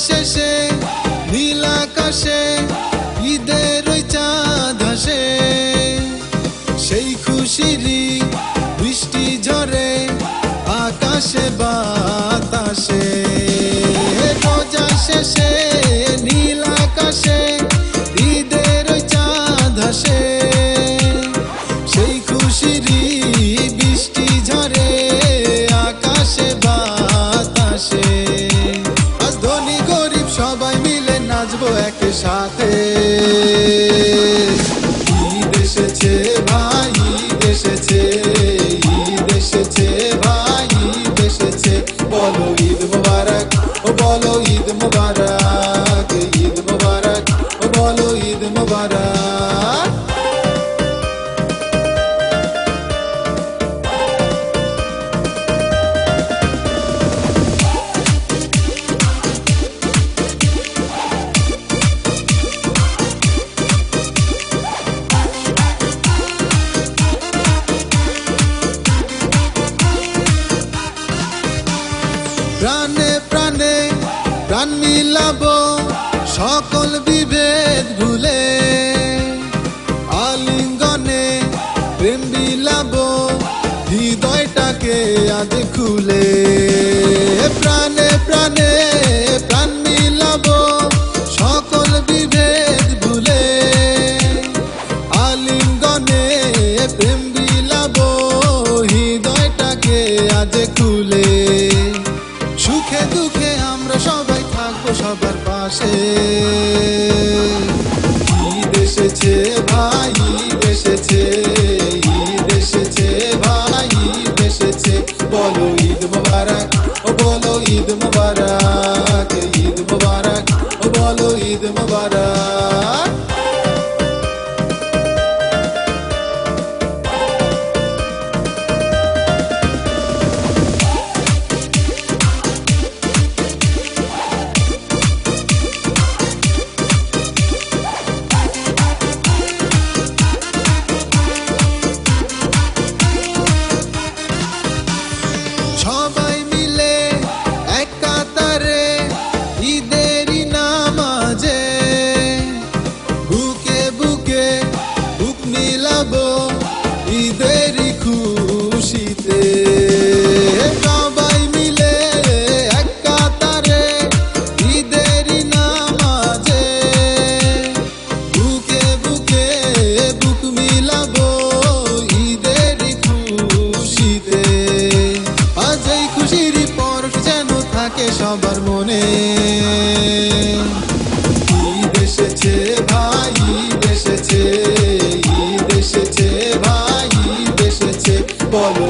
শেষে নীল আকাশে ঈদের ওই চাঁদ হাসে, সেই খুশিরই বৃষ্টি ঝরে আকাশে বাতাসে। রোজা শেষে নীল আকাশে ঈদের ওই চাঁদ হাসে, সেই খুশিরই বৃষ্টি ঝরে আকাশে বাতাসে। আজ ধনী গরিব সবাই মিলে নাচবো একসাথে। ঈদ এসেছে ভাই, ঈদ এসেছে, ঈদ এসেছে ভাই, ঈদ এসেছে। বলো ঈদ মুবারক, ও বলো ঈদ মুবারক, ঈদ মুবারক, ও বলো ঈদ মুবারক। প্রাণে প্রাণে প্রাণ মিলাবো সকল বিভেদ ভুলে, আলিঙ্গনে প্রেম বিলাবো হৃদয়টাকে আজ খুলে। প্রাণে প্রাণে প্রাণ মিলাবো সকল বিভেদ ভুলে, আলিঙ্গনে প্রেম বিলাবো হৃদয়টাকে আজ খুলে। সুখে দুঃখে আমরা সবাই থাকবো সবার পাশে। ঈদ এসেছে ভাই, ঈদ এসেছে, ঈদ এসেছে ভাই, ঈদ এসেছে। বলো ঈদ মুবারক, ও বলো ঈদ মুবারক, ঈদ মুবারক, ও বলো ঈদ মুবারক। সবাই মিলে এক কাতারে ঈদেরই নামাজে, বুকে বুকে বুক মিলাবো ঈদেরই খুশিতে। সবাই মিলে এক কাতারে ঈদেরই নামাজে, বুকে বুকে বুক মিলাবো ঈদেরই খুশিতে। আজ এই খুশির পরশ যেন থাকে সবার মনে। ঈদ এসেছে ভাই, ঈদ এসেছে, ঈদ এসেছে ভাই, ঈদ এসেছে। বলো